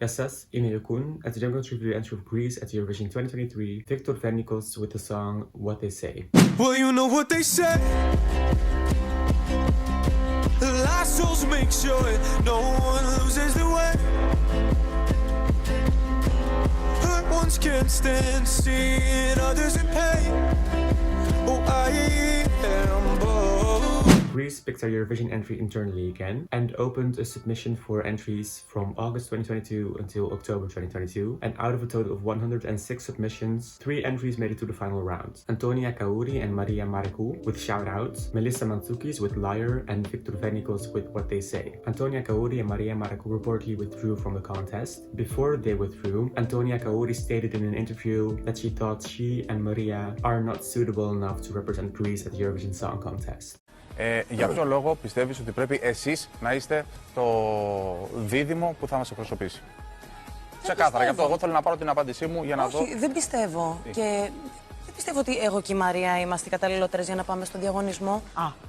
Γεια σας, είμαι η Koen and today I'm going to review the entry of Greece at Eurovision 2023, Victor Vernicos with the song What They Say. Well, you know what they say. The last souls make sure no one loses their way. Hurt ones can't stand seeing others in pain. Oh, I am bold. Greece picked our Eurovision entry internally again and opened a submission for entries from August 2022 until October 2022, and out of a total of 106 submissions, 3 entries made it to the final round. Antonia Kaouri and Maria Marikou with Shout Out, Melissa Mantsoukis with Liar, and Victor Vernicos with What They Say. Antonia Kaouri and Maria Marikou reportedly withdrew from the contest. Before they withdrew, Antonia Kaouri stated in an interview that she thought she and Maria are not suitable enough to represent Greece at the Eurovision Song Contest. Για ποιο λόγο πιστεύεις ότι πρέπει εσείς να είστε το δίδυμο που θα μας εκπροσωπήσει? Ξεκάθαρα, γι' αυτό εγώ θέλω να πάρω την απάντησή μου για να δω. Όχι, δεν πιστεύω. Και δεν πιστεύω ότι εγώ και η Μαρία είμαστε οι καταλληλότερες για να πάμε στον διαγωνισμό.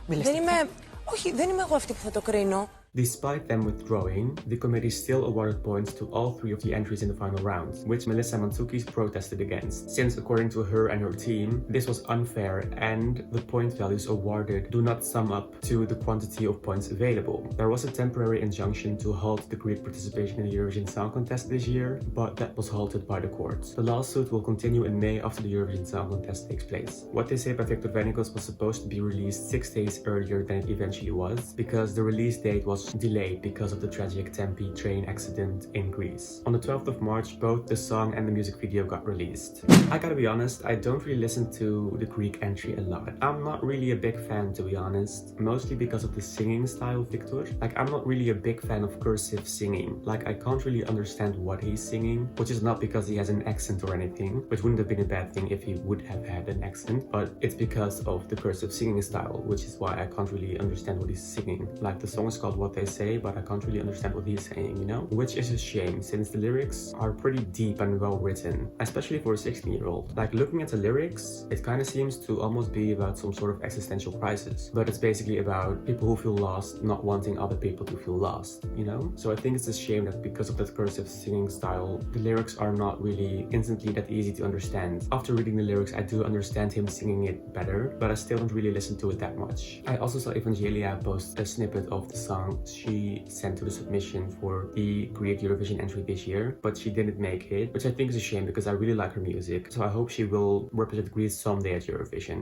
Δεν είμαι... Όχι, δεν είμαι εγώ αυτή που θα το κρίνω. Despite them withdrawing, the committee still awarded points to all 3 of the entries in the final round, which Melissa Mantsoukis protested against, since according to her and her team, this was unfair and the point values awarded do not sum up to the quantity of points available. There was a temporary injunction to halt the Greek participation in the Eurovision Song Contest this year, but that was halted by the courts. The lawsuit will continue in May after the Eurovision Song Contest takes place. What They Say by Victor Vernicos was supposed to be released 6 days earlier than it eventually was, because the release date was delayed because of the tragic Tempe train accident in Greece. On the 12th of March, both the song and the music video got released. I gotta be honest, I don't really listen to the Greek entry a lot. I'm not really a big fan, to be honest, mostly because of the singing style of Victor. Like, I'm not really a big fan of cursive singing. Like, I can't really understand what he's singing, which is not because he has an accent or anything, which wouldn't have been a bad thing if he would have had an accent, but it's because of the cursive singing style, which is why I can't really understand what he's singing. Like, the song is called What They Say, but I can't really understand what he's saying, you know? Which is a shame, since the lyrics are pretty deep and well written, especially for a 16-year-old. Like, looking at the lyrics, it kind of seems to almost be about some sort of existential crisis, but it's basically about people who feel lost not wanting other people to feel lost, you know? So I think it's a shame that because of that cursive singing style, the lyrics are not really instantly that easy to understand. After reading the lyrics, I do understand him singing it better, but I still don't really listen to it that much. I also saw Evangelia post a snippet of the song she sent to the submission for the Greek Eurovision entry this year, but she didn't make it, which I think is a shame because I really like her music, so I hope she will represent Greece someday at Eurovision.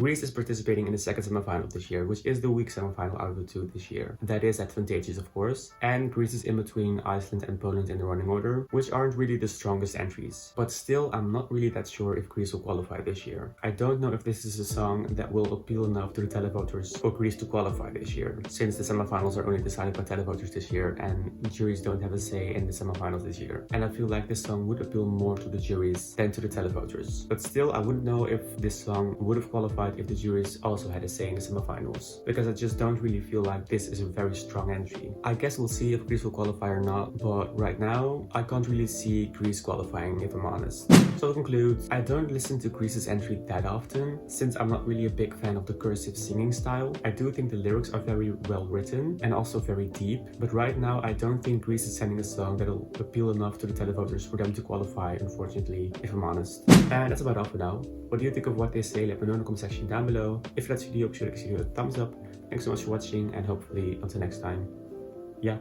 Greece is participating in the second semifinal this year, which is the weak semifinal out of the 2 this year. That is advantageous, of course, and Greece is in between Iceland and Poland in the running order, which aren't really the strongest entries. But still, I'm not really that sure if Greece will qualify this year. I don't know if this is a song that will appeal enough to the televoters for Greece to qualify this year, since the semifinals are only decided by televoters this year and juries don't have a say in the semifinals this year. And I feel like this song would appeal more to the juries than to the televoters. But still, I wouldn't know if this song would have qualified if the juries also had a say in the semifinals, because I just don't really feel like this is a very strong entry. I guess we'll see if Greece will qualify or not, but right now, I can't really see Greece qualifying, if I'm honest. So to conclude, I don't listen to Greece's entry that often, since I'm not really a big fan of the cursive singing style. I do think the lyrics are very well written and also very deep, but right now I don't think Greece is sending a song that'll appeal enough to the televoters for them to qualify, unfortunately, if I'm honest. And that's about all for now. What do you think of What They Say? Let me know in the comment section down below. If you liked this video, be sure to give it a thumbs up. Thanks so much for watching, and hopefully until next time, yeah.